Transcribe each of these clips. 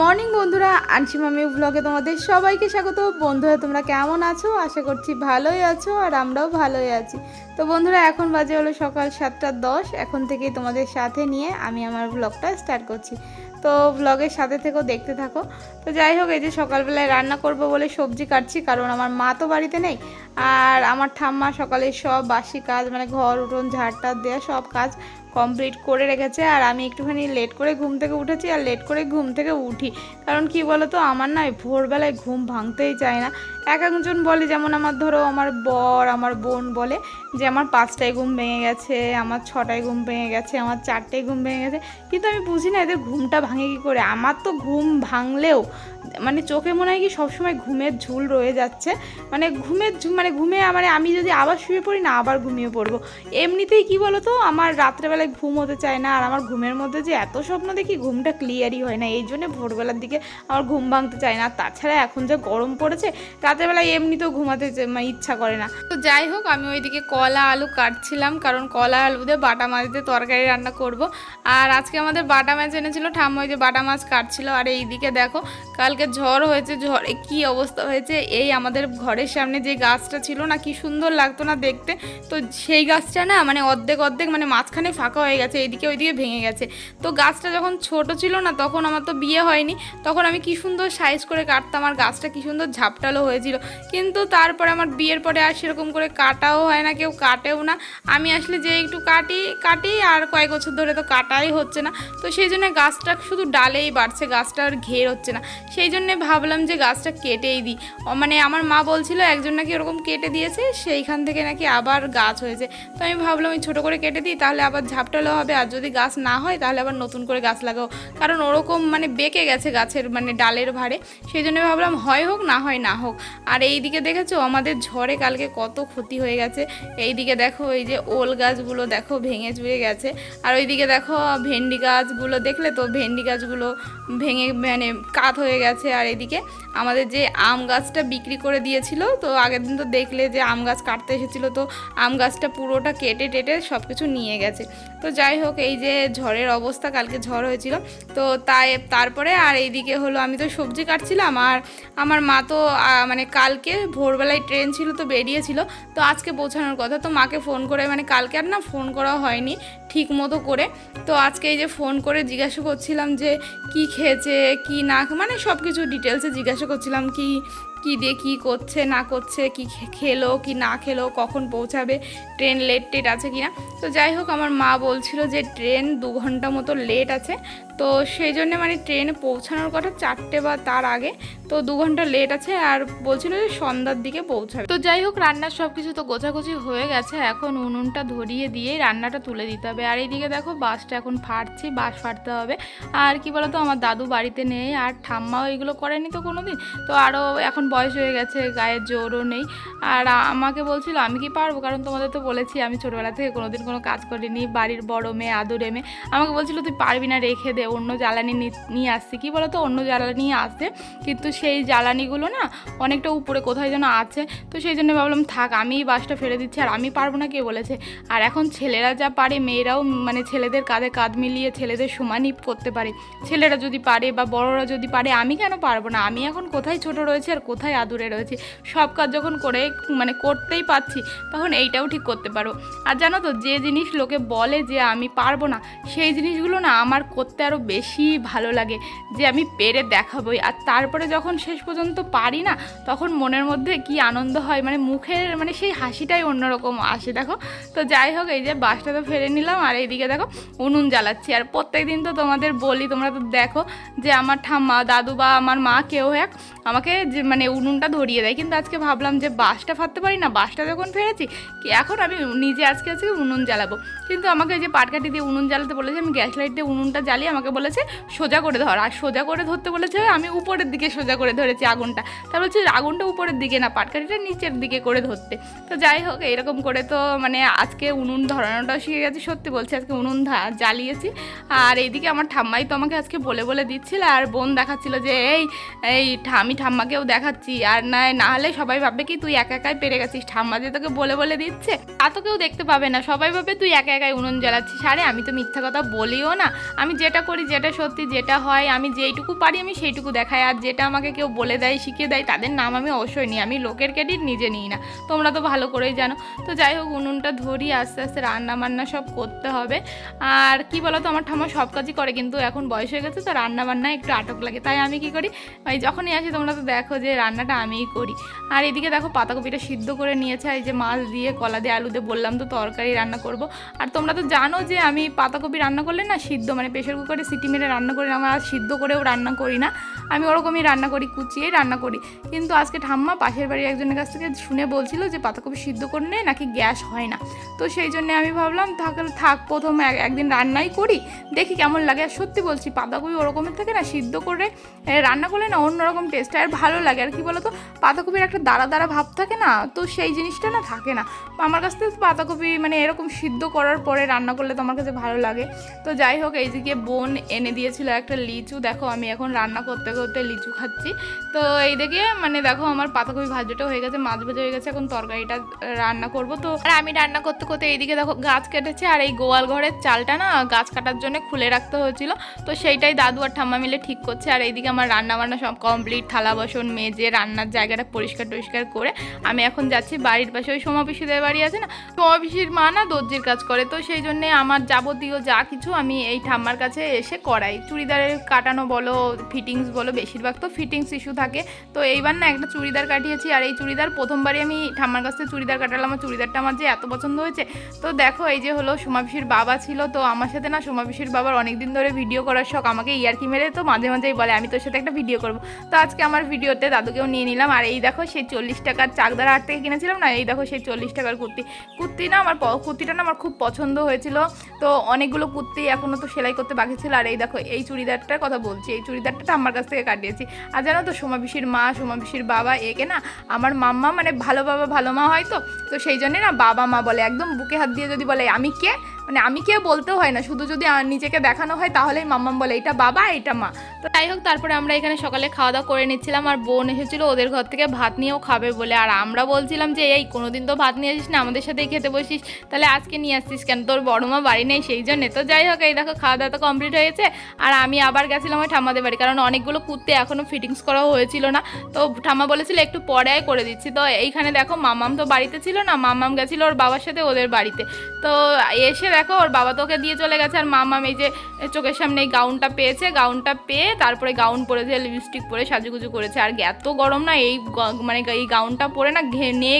Morning বন্ধুরা, আনসি মামি ব্লগে তোমাদের সবাইকে স্বাগত। বন্ধুরা তোমরা কেমন আছো? আশা করছি ভালোই আছো, আর আমরাও ভালোই আছি। তো বন্ধুরা এখন বাজে হলো সকাল 7:10। এখন থেকেই তোমাদের সাথে নিয়ে আমি আমার ব্লগটা স্টার্ট করছি। তো ব্লগের সাথে থেকেও দেখতে থাকো। তো যাই হোক, এই যে সকালবেলায় রান্না করব বলে সবজি কাটছি, কারণ আমার মা তো বাড়িতে নেই। আর আমার ঠাম্মা সকালে সব বাসি কাজ মানে ঘর উঠোন ঝাড়টা দেওয়া সব কাজ কমপ্লিট করে রেখেছে। আর আমি একটুখানি লেট করে ঘুম থেকে উঠেছি, আর লেট করে ঘুম থেকে উঠি। কারণ কি বলো তো, আমার না ভোরবেলায় ঘুম ভাঙতেই চায় না। একজন বলে, যেমন আমার ধরো আমার বর আমার বোন বলে যে আমার 5টায় ঘুম ভেঙে গেছে, আমার 6টায় ঘুম ভেঙে গেছে, আমার 4টায় ঘুম ভেঙে গেছে। কিন্তু আমি বুঝি না এদের ঘুমটা ভাঙে কী করে। আমার তো ঘুম ভাঙলেও মানে চোখে মনে হয় কি সবসময় ঘুমের ঝুল রয়ে যাচ্ছে। মানে ঘুমে আমি যদি আবার শুয়ে পড়ি না, আবার ঘুমিয়ে পড়বো। এমনিতেই কি বলো তো, আমার রাত্রেবেলায় ঘুম হতে চায় না। আর আমার ঘুমের মধ্যে যে এত স্বপ্ন দেখি, ঘুমটা ক্লিয়ারই হয় না। এই জন্য ভোরবেলার দিকে আমার ঘুম ভাঙতে চায় না। তাছাড়া এখন যে গরম পড়েছে, রাতেরবেলায় এমনিতেও ঘুমাতে ইচ্ছা করে না। তো যাই হোক, আমি ওইদিকে কলা আলু কাটছিলাম, কারণ কলা আলু দিয়ে বাটা মাছ দিয়ে তরকারি রান্না করব। আর আজকে আমাদের বাটা মাছ এনেছিল ঠাম্মা, ওই যে বাটা মাছ কাটছিল। আর এইদিকে দেখো, কালকে ঝড় হয়েছে, ঝড়ে কি অবস্থা হয়েছে। এই আমাদের ঘরের সামনে যে গাছটা ছিল না, কি সুন্দর লাগতো না দেখতে। তো সেই গাছটা না মানে অর্ধেক মানে মাঝখানে ফাঁকা হয়ে গেছে, এইদিকে ওইদিকে ভেঙে গেছে। তো গাছটা যখন ছোট ছিল না, তখন আমার তো বিয়ে হয়নি, তখন আমি কি সুন্দর সাইজ করে কাটতাম, আর গাছটা কি সুন্দর ঝাপটালো হয়েছিল। কিন্তু তারপরে আমার বিয়ের পরে আর সেরকম করে কাটাও হয় না, কেউ কাটেও না। আমি আসলে যে একটু কাটি আর কয়েক বছর ধরে তো কাটাই হচ্ছে না। তো সেই জন্য গাছটা শুধু ডালেই বাড়ছে, গাছটা আর ঘের হচ্ছে না। সেই জন্যে ভাবলাম যে গাছটা কেটেই দিই। মানে আমার মা বলছিল একজন নাকি ওরকম কেটে দিয়েছে, সেইখান থেকে নাকি আবার গাছ হয়েছে। তো আমি ভাবলাম আমি ছোটো করে কেটে দিই, তাহলে আবার ঝাপটালো হবে। আর যদি গাছ না হয় তাহলে আবার নতুন করে গাছ লাগাও, কারণ ওরকম মানে বেঁকে গেছে গাছের মানে ডালের ভারে। সেই জন্য ভাবলাম হয় হোক, না হয় না হোক। আর এই দিকে দেখেছো আমাদের ঝড়ে কালকে কত ক্ষতি হয়ে গেছে। এই দিকে দেখো, এই যে ওল গাছগুলো দেখো ভেঙে চুয়ে গেছে। আর ওইদিকে দেখো ভেন্ডি গাছগুলো দেখলে তো, ভেন্ডি গাছগুলো ভেঙে মানে কাত হয়ে গেছে। আর এদিকে আমাদের যে আম গাছটা বিক্রি করে দিয়েছিল, তো আগের দিন তো দেখলে যে আম গাছ কাটতে এসেছিলো, তো আম গাছটা পুরোটা কেটে টেটে সব কিছু নিয়ে গেছে। তো যাই হোক, এই যে ঝড়ের অবস্থা, কালকে ঝড় হয়েছিল। তো তারপরে আর এইদিকে হলো আমি তো সবজি কাটছিলাম। আর আমার মা তো মানে কালকে ভোরবেলায় ট্রেন ছিল, তো বেরিয়েছিল, তো আজকে পৌঁছানোর কথা। তো মাকে ফোন করে, মানে কালকে আর না ফোন করা হয়নি ঠিক মতো করে। তো আজকে এই যে ফোন করে জিজ্ঞাসা করছিলাম যে কি খেয়েছে কি না, মানে সব কিছু ডিটেলসে জিজ্ঞাসা করছিলাম কি দিয়ে কী করছে না করছে, কি খেলো কি না খেলো, কখন পৌঁছাবে, ট্রেন লেট আছে কি না। তো যাই হোক, আমার মা বলছিল যে ট্রেন 2 ঘন্টা মতো লেট আছে। তো সেই জন্যে মানে ট্রেনে পৌঁছানোর কথা 4টে বা তার আগে, তো 2 ঘন্টা লেট আছে। আর বলছিল যে সন্ধ্যার দিকে পৌঁছাবে। তো যাই হোক, রান্নার সব কিছু তো গোছাগুছি হয়ে গেছে, এখন উনুনটা ধরিয়ে দিয়ে রান্নাটা তুলে দিতে হবে। আর এইদিকে দেখো বাসটা এখন ফাটছি, বাস ফাটতে হবে। আর কি বলতো, আমার দাদু বাড়িতে নেই, আর ঠাম্মাও এগুলো করেনি তো কোনো দিন। তো আরও এখন বয়স হয়ে গেছে, গায়ের জোরও নেই। আর আমাকে বলছিল আমি কি পারবো, কারণ তোমাদের তো বলেছি আমি ছোটোবেলা থেকে কোনোদিন কোনো কাজ করিনি, বাড়ির বড় মেয়ে আদুরে মেয়ে। আমাকে বলছিল তুই পারবি না, রেখে দে, অন্য জ্বালানি নিয়ে আসছে। কী বলো তো, অন্য জ্বালানি আসছে, কিন্তু সেই জ্বালানিগুলো না অনেকটা উপরে কোথায় যেন আছে। তো সেই জন্য ভাবলাম থাক, আমি বাসটা ফেলে দিচ্ছি, আর আমি পারবো না কে বলেছে। আর এখন ছেলেরা যা পারে, মেয়েরাও মানে ছেলেদের কাঁধে কাঁধ মিলিয়ে ছেলেদের সমানই করতে পারে। ছেলেরা যদি পারে বা বড়রা যদি পারে, আমি কেন পারবো না? আমি এখন কোথায় ছোট রয়েছে আর কোথায় আদুরে রয়েছে, সব কাজ যখন করে মানে করতেই পারছি, তখন এইটাও ঠিক করতে পারো। আর জানো তো, যে জিনিস লোকে বলে যে আমি পারবো না, সেই জিনিসগুলো না আমার করতে আরও বেশি ভালো লাগে, যে আমি পেরে দেখাবোই। আর তারপরে যখন শেষ পর্যন্ত পারি না, তখন মনের মধ্যে কি আনন্দ হয়, মানে মুখের মানে সেই হাসিটাই অন্যরকম আসে। দেখো, তো যাই হোক, এই যে বাসটা তো ফেলে নিলাম। আর এইদিকে দেখো উনুন জ্বালাচ্ছি। আর প্রত্যেক দিন তো তোমাদের বলি, তোমরা তো দেখো যে আমার ঠাম্মা দাদু বা আমার মা কেউ এক আমাকে যে মানে উনুনটা ধরিয়ে দেয়। কিন্তু আজকে ভাবলাম যে বাসটা ফাটতে পারি না, বাসটা যখন ফেলেছি কি এখন আমি নিজে আজকে উনুন জ্বালাবো। কিন্তু আমাকে যে পাটকাঠি দিয়ে উনুন জ্বালাতে বলেছে, আমি গ্যাস লাইট দিয়ে উনুনটা জ্বালিয়ে আমাকে বলেছে সোজা করে ধর। আর সোজা করে ধরতে বলেছে, আমি উপরের দিকে সোজা করে ধরেছি আগুনটা। তার বলছে আগুনটা উপরের দিকে না, পাটকাঠিটা নিচের দিকে করে ধরতে। তো যাই হোক, এরকম করে তো মানে আজকে উনুন ধরানোটাও শিখে গেছি, সত্যি বলছি, আজকে উনুন জ্বালিয়েছি। আর এইদিকে আমার ঠাম্মাই তো আমাকে আজকে বলে দিচ্ছিল, আর বোন দেখাচ্ছিল যে এই আমি ঠাম্মাকেও দেখাচ্ছি, আর না হলে সবাই ভাববে কি তুই একা একাই পেরে গেছিস, ঠাম্মা যে তোকে বলে বলে দিচ্ছে তা তো কেউ দেখতে পাবে না, সবাই ভাবে তুই একা একাই উনুন জ্বালাচ্ছিস। আরে আমি তো মিথ্যা কথা বলিও না, আমি যেটা করি যেটা সত্যি যেটা হয় আমি যেইটুকু পারি আমি সেইটুকু দেখাই, আর যেটা আমাকে কেউ বলে দেয় শিখিয়ে দেয় তাদের নাম আমি অবশ্যই নিই, আমি লোকের ক্রেডিট নিজে নিই না, তোমরা তো ভালো করেই জানো। তো যাই হোক উনুনটা ধরি, আস্তে আস্তে রান্না বান্না সব করতে হবে। আর কি বলো তো, আমার ঠাম্মা সব কাজই করে কিন্তু এখন বয়স হয়ে গেছে তো রান্না বান্নায় একটু আটক লাগে, তাই আমি কি করি ওই যখনই আসি তোমরা তো দেখো যে রান্নাটা আমিই করি। আর এদিকে দেখো পাতাকপিটা সিদ্ধ করে নিয়েছে, এই যে মাছ দিয়ে কলা দিয়ে আলু দিয়ে বললাম তো তরকারি রান্না করব। আর তোমরা তো জানো যে আমি পাতাকপি রান্না করলে না সিদ্ধ মানে প্রেশার কুকারে সিটি মেরে রান্না করি না, আমার আর সিদ্ধ করেও রান্না করি না, আমি ওরকমই রান্না করি, কুচিয়েই রান্না করি। কিন্তু আজকে ঠাম্মা পাশের বাড়ির একজনের কাছ থেকে শুনে বলছিল যে পাতাকপি সিদ্ধ করলে নাকি গ্যাস হয় না, তো সেই জন্য আমি ভাবলাম থাক প্রথম একদিন রান্নাই করি দেখি কেমন লাগে। আর সত্যি বলছি পাতাকপি ওরকমের থাকে না, সিদ্ধ করে রান্না করলে না অন্যরকম টেস্ট আর ভালো লাগে। আর কি বলো তো পাতাকপির একটা দাঁড়া দাঁড়া ভাব থাকে না, তো সেই জিনিসটা না থাকে না আমার কাছ থেকে। পাতাকপি মানে এরকম সিদ্ধ করার পরে রান্না করলে তো আমার কাছে ভালো লাগে। তো যাই হোক এইদিকে বোন এনে দিয়েছিল একটা লিচু, দেখো আমি এখন রান্না করতে করতে লিচু খাচ্ছি। তো এইদিকে মানে দেখো আমার পাতাকপি ভাজাটাও হয়ে গেছে, মাছ ভাজা হয়ে গেছে, এখন তরকারিটা রান্না করব। তো আর আমি রান্না করতে করতে এইদিকে দেখো গাছ কেটেছে, আর এই গোয়াল ঘরের চালটা না গাছ কাটার জন্য খুলে রাখতে হয়েছিল, তো সেইটাই দাদু আর ঠাম্মা মিলে ঠিক করছে। আর এইদিকে আমার রান্না বান্না সব কমপ্লিট, থালা বাসন মেজে রান্নার জায়গাটা পরিষ্কার টরিষ্কার করে আমি এখন যাচ্ছি বাড়ির পাশে ওই সোমা পিসিদের বাড়ি আছে না, সোমা পিসির মা না দর্জির কাজ করে, তো সেই জন্যে আমার যাবতীয় যা কিছু আমি এই ঠাম্মার কাছে এসে করাই, চুড়িদারের কাটানো বলো ফিটিংস বলো, বেশিরভাগ তো ফিটিংস ইস্যু থাকে। তো এইবার না একটা চুড়িদার কাটিয়েছি, আর এই চুড়িদার প্রথমবারই আমি ঠাম্মার কাছ থেকে চুড়িদার কাটালাম, আমার চুড়িদারটা আমার যে এত পছন্দ হয়েছে। তো দেখো এই যে হলো সোমা পিসির বাবা ছিল, তো আমার সাথে না সোমা পিসির বাবার অনেকদিন ধরে ভিডিও করার শখ, আমাকে ইয়ার্কি মেরে তো মাঝে মাঝেই বলে আমি তোর সাথে একটা ভিডিও করবো, তো আজকে আমার ভিডিওতে দাদুকেও নিয়ে নিলাম। আর এই দেখো সেই 40 টাকার চাকদার হাট থেকে কিনেছিলাম না, এই দেখো সেই 40 টাকার কুর্তি না আমার কুর্তিটা না আমার খুব পছন্দ হয়েছিল, তো অনেকগুলো কুর্তি এখনও তো সেলাই করতে বাকি ছিল। আর এই দেখো এই চুড়িদারটার কথা বলছি, এই চুড়িদারটা আমার কাছ থেকে কাটিয়েছি। আর জানো তো সোমা পিসির মা সোমা পিসির বাবা একে না আমার মাম্মা মানে ভালো বাবা ভালো মা হয়, তো সেই জন্যে না বাবা মা বলে, একদম বুকে হাত দিয়ে যদি বলে আমি কে মানে আমি কে বলতেও হয় না, শুধু যদি নিজেকে দেখানো হয় তাহলেই মাম্মাম বলে এটা বাবা এটা মা। তো যাই হোক তারপরে আমরা এখানে সকালে খাওয়া দাওয়া করে নিচ্ছিলাম, আর বোন এসেছিলো ওদের ঘর থেকে ভাত নিয়েও খাবে বলে, আর আমরা বলছিলাম যে এই কোনোদিন তো ভাত নিয়ে আসিস না, আমাদের সাথেই খেতে বসিস, তাহলে আজকে নিয়ে আসছিস কেন, তোর বড় মা বাড়ি নেই সেই জন্যে। তো যাই হোক এই দেখো খাওয়া দাওয়া তো কমপ্লিট হয়েছে, আর আমি আবার গেছিলাম ওই ঠাম্মাদের বাড়ি, কারণ অনেকগুলো কুর্তি এখনও ফিটিংস করাও হয়েছিল না, তো ঠাম্মা বলেছিল একটু পরে করে দিচ্ছি। তো এইখানে দেখো মামাম তো বাড়িতে ছিল না, মামাম গেছিলো ওর বাবার সাথে ওদের বাড়িতে, তো এসে দেখো ওর বাবা তোকে দিয়ে চলে গেছে, আর মামাম এই যে চোখের সামনে এই গাউনটা পেয়েছে, গাউনটা পেয়ে তারপরে গাউন পরেছে, লিপস্টিক পরে সাজুগুজু করেছে। আর এত গরম না এই মানে এই গাউনটা পরে না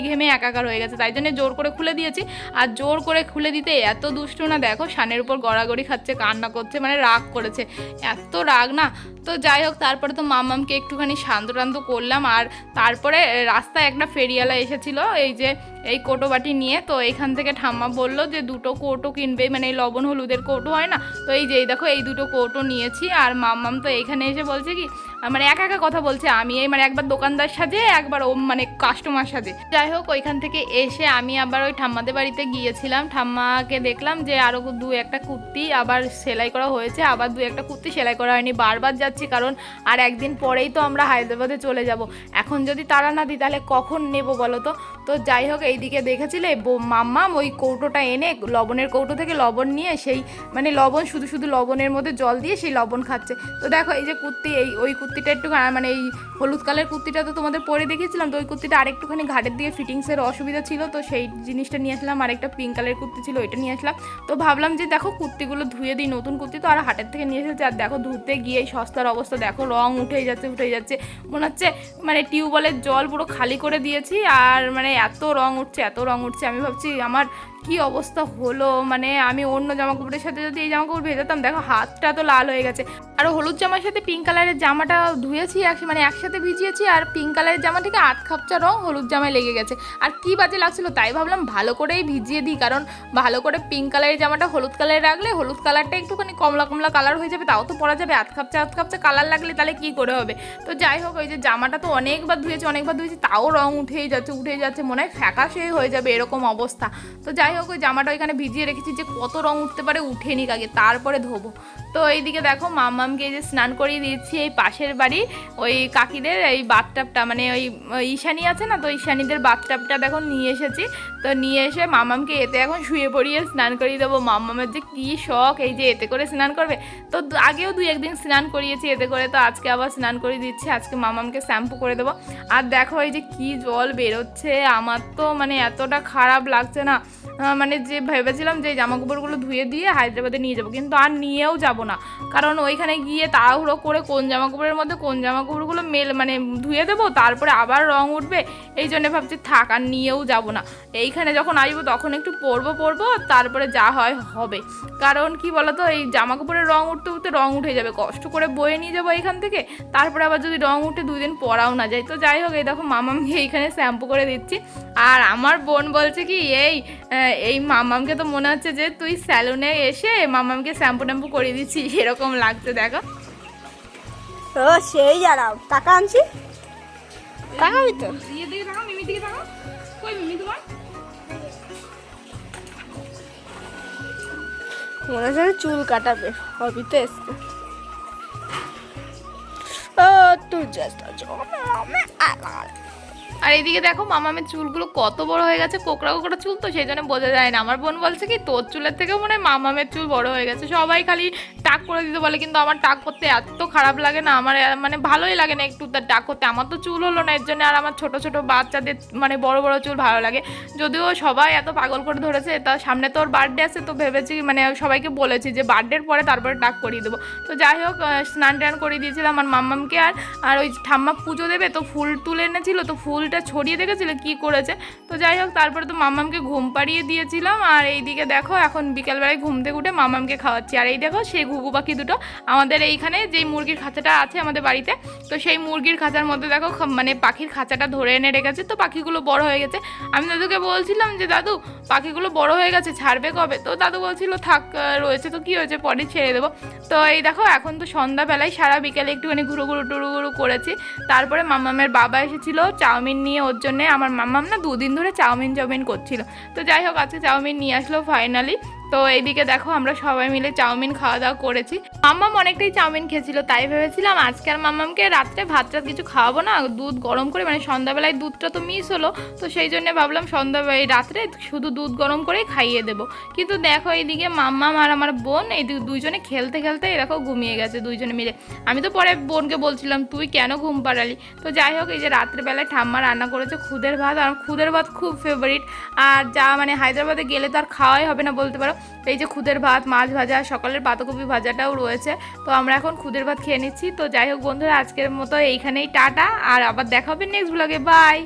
ঘেমে একাকার হয়ে গেছে, তাই জন্য জোর করে খুলে দিয়েছি। আর জোর করে খুলে দিতে এত দুষ্টু না, দেখো শানের উপর গড়াগড়ি খাচ্ছে, কান্না করছে, মানে রাগ করেছে, এত রাগ না। তো যাই হোক তারপরে তো মামামকে একটুখানি শান্ত টান্ত করলাম, আর তারপরে রাস্তায় একটা ফেরিওয়ালা এসেছিলো এই যে এই কোটো বাটি নিয়ে, তো এইখান থেকে ঠাম্মা বললো যে দুটো কৌটো কিনবে, মানে এই লবণ হলুদের কৌটো হয় না, তো এই যে দেখো এই দুটো কৌটো নিয়েছি। আর মাম্মাম তো এইখানে এসে বলছে কি মানে একা একা কথা বলছে, আমি এই মানে একবার দোকানদার সাজে একবার ও মানে কাস্টমার সাজে। যাই হোক ওইখান থেকে এসে আমি আবার ওই ঠাম্মাদের বাড়িতে গিয়েছিলাম, ঠাম্মাকে দেখলাম যে আরও দু একটা কুর্তি আবার সেলাই করা হয়েছে, আবার দু একটা কুর্তি সেলাই করা হয়নি, বারবার যাচ্ছি কারণ আর একদিন পরেই তো আমরা হায়দ্রাবাদে চলে যাব, এখন যদি তারা না দিই তাহলে কখন নেব বলো তো। তো যাই হোক এইদিকে দেখেছিলে মাম্মাম ওই কৌটোটা এনে লবণের কৌটো থেকে লবণ নিয়ে সেই মানে লবণ শুধু শুধু লবণের মধ্যে জল দিয়ে সেই লবণ খাচ্ছে। তো দেখো এই যে কুর্তি ওই কুর্তিটা একটু মানে এই হলুদ কালার কুর্তিটা তো তোমাদের পরে দেখিয়েছিলাম, তো ওই কুর্তিটা আরেকটুখানি ঘাটের দিকে ফিটিংসের অসুবিধা ছিল, তো সেই জিনিসটা নিয়ে আসলাম। আর একটা পিঙ্ক কালারের কুর্তি ছিল ওইটা নিয়ে আসলাম, তো ভাবলাম যে দেখো কুর্তিগুলো ধুয়ে দিই, নতুন কুর্তি তো আর হাটের থেকে নিয়ে এসেছে, আর দেখো ধুতে গিয়ে সস্তার অবস্থা দেখো রং উঠে যাচ্ছে মনে হচ্ছে মানে টিউবওয়েলের জল পুরো খালি করে দিয়েছি, আর মানে এত রং উঠছে আমি ভাবছি আমার কি অবস্থা হলো, মানে আমি অন্য জামা কাপড়ের সাথে যদি এই জামা কাপড় ভেজাতাম, দেখো হাতটা তো লাল হয়ে গেছে। আর হলুদ জামার সাথে পিঙ্ক কালারের জামাটা ধুয়েছি মানে একসাথে ভিজিয়েছি, আর পিঙ্ক কালারের জামা থেকে আধ খাপচা রং হলুদ জামায় লেগে গেছে, আর কি বাজে লাগছিল, তাই ভাবলাম ভালো করেই ভিজিয়ে দিই, কারণ ভালো করে পিঙ্ক কালারের জামাটা হলুদ কালারে রাখলে হলুদ কালারটা একটুখানি কমলা কমলা কালার হয়ে যাবে, তাও তো পরা যাবে, আধ খাপচা কালার লাগলে তাহলে কি করে হবে। তো যাই হোক ওই যে জামাটা তো অনেকবার ধুয়েছি তাও রং উঠেই যাচ্ছে মনে হয় ফ্যাকাশে হয়ে যাবে এরকম অবস্থা। তো যাই যাই হোক ওই জামাটা ওইখানে ভিজিয়ে রেখেছি, যে কত রং উঠতে পারে উঠে নিক আগে তারপরে ধোবো। তো এইদিকে দেখো মাম্মামকে এই যে স্নান করিয়ে দিচ্ছি এই পাশের বাড়ি ওই কাকিদের এই বাথটাবটা, মানে ওই ঈশানী আছে না, তো ঈশানীদের বাথটাবটা দেখো নিয়ে এসেছি। তো নিয়ে এসে মাম্মামকে এতে এখন শুয়ে পড়িয়ে স্নান করিয়ে দেবো। মাম্মামের যে কী শখ এই যে এতে করে স্নান করবে, তো আগেও 2-1 দিন স্নান করিয়েছি এতে করে, তো আজকে আবার স্নান করিয়ে দিচ্ছি। আজকে মাম্মামকে শ্যাম্পু করে দেবো। আর দেখো এই যে কী জল বেরোচ্ছে, আমার তো মানে এতটা খারাপ লাগছে না, মানে যে ভেবেছিলাম যে জামা কাপড়গুলো ধুয়ে দিয়ে হায়দ্রাবাদে নিয়ে যাবো, কিন্তু আর নিয়েও যাবো না, কারণ ওইখানে গিয়ে তাড়াহুড়ো করে কোন জামা কাপড়ের মধ্যে কোন জামা কাপড়গুলো মানে ধুয়ে দেবো, তারপরে আবার রং উঠবে, এই জন্য ভাবছি থাক আর নিয়েও যাবো না। এইখানে যখন আসবো তখন একটু পরবো, তারপরে যা হয় হবে। কারণ কি বলতো, এই জামা কাপড়ের রং উঠতে উঠতে রং উঠে যাবে, কষ্ট করে বয়ে নিয়ে যাবো এইখান থেকে, তারপরে আবার যদি রং উঠে 2 দিন পরাও না যায়। তো যাই হোক এই দেখো মামামকে এইখানে শ্যাম্পু করে দিচ্ছি। আর আমার বোন বলছে কি এই মামামকে তো মনে হচ্ছে যে তুই স্যালুনে এসে মামামকে শ্যাম্পু ট্যাম্পু করে দিচ্ছিস, এরকম লাগছে দেখো। তো সেই জানাও টাকা আনছি, টাকাবি তো ইয়ে দিকে তাকাও, মিমি দিকে তাকাও, কই মিমি তোমার? মনে হচ্ছে চুল কাটাবে, হবি তো এসছে। ও তুই জাস্ট আর এইদিকে দেখো মামামের চুলগুলো কত বড় হয়ে গেছে, কোকড়া কোকড়া চুল, তো সেই জন্য বোঝা যায় না। আমার বোন বলছে কি তোর চুলের থেকেও মনে হয় মামামের চুল বড় হয়ে গেছে, সবাই খালি টাক করে দিতে বলে, কিন্তু আমার টাক করতে এত খারাপ লাগে না, আমার মানে ভালোই লাগে না একটু তার টাক করতে। আমার তো চুল হলো না এর জন্য, আর আমার ছোট ছোট বাচ্চাদের মানে বড় বড় চুল ভালো লাগে, যদিও সবাই এত পাগল করে ধরেছে। তা সামনে তোর বার্থডে আছে, তো ভেবেছি মানে সবাইকে বলেছি যে বার্থডের পরে তারপরে টাক করিয়ে দেবো। তো যাই হোক স্নান টান করিয়ে দিয়েছিলাম আমার মাম্মামকে। আর ওই ঠাম্মা পুজো দেবে, তো ফুল তুলে এনেছিল, তো ফুলটা ছড়িয়ে দেখেছিল কি করেছে। তো যাই হোক তারপরে তো মাম্মামকে ঘুম পাড়িয়ে দিয়েছিলাম। আর এইদিকে দেখো এখন বিকেলবেলায় ঘুম থেকে উঠে মাম্মামকে খাওয়াচ্ছি। আর এই দেখো সেই ঘুঘু পাখি দুটো আমাদের এইখানে যেই মুরগির খাঁচাটা আছে আমাদের বাড়িতে, তো সেই মুরগির খাঁচার মধ্যে দেখো মানে পাখির খাঁচাটা ধরে এনে রেখেছে। তো পাখিগুলো বড় হয়ে গেছে। আমি দাদুকে বলছিলাম যে দাদু পাখিগুলো বড় হয়ে গেছে, ছাড়বে কবে? তো দাদু বলছিল থাক রয়েছে তো কি হয়েছে, পরে ছেড়ে দেবো। তো এই দেখো এখন তো সন্ধ্যাবেলায় সারা বিকেলে একটুখানি ঘুরু করেছি। তারপরে মাম্মামের বাবা এসেছিল চাউমিন নিয়ে, ওর জন্যে আমার মাম্মাম না 2 দিন ধরে চাউমিন করছিল। তো যাই হোক আজকে চাউমিন নিয়ে আসলো ফাইনালি। তো এইদিকে দেখো আমরা সবাই মিলে চাউমিন খাওয়া দাওয়া করেছি। মাম্মাম অনেকটাই চাউমিন খেয়েছিল, তাই ভেবেছিলাম আজকে আর মাম্মামকে রাত্রে ভাত টাত কিছু খাওয়াবো না, দুধ গরম করে, মানে সন্ধ্যাবেলায় দুধটা তো মিস হলো, তো সেই জন্য ভাবলাম সন্ধ্যাবেলায় রাত্রে শুধু দুধ গরম করেই খাইয়ে দেবো। কিন্তু দেখো এইদিকে মাম্মাম আর আমার বোন এই দুইজনে খেলতে এরকম ঘুমিয়ে গেছে দুইজনে মিলে। আমি তো পরে বোনকে বলছিলাম তুই কেন ঘুম পাড়ালি। তো যাই হোক এই যে রাত্রেবেলায় ঠাম্মা রান্না করেছে খুদের ভাত, আর খুদের ভাত খুব ফেভারিট, আর যা মানে হায়দ্রাবাদে গেলে তো আর খাওয়াই হবে না বলতে পারো। এই যে খুদের ভাত, মাছ ভাজা, সকালের পাতাকপি ভাজাটাও রয়েছে। তো আমরা এখন খুদের ভাত খেয়ে নিচ্ছি। তো যাই হোক বন্ধুরা আজকের মতো এইখানেই টাটা, আর আবার দেখা হবে নেক্সট ব্লগে, বাই।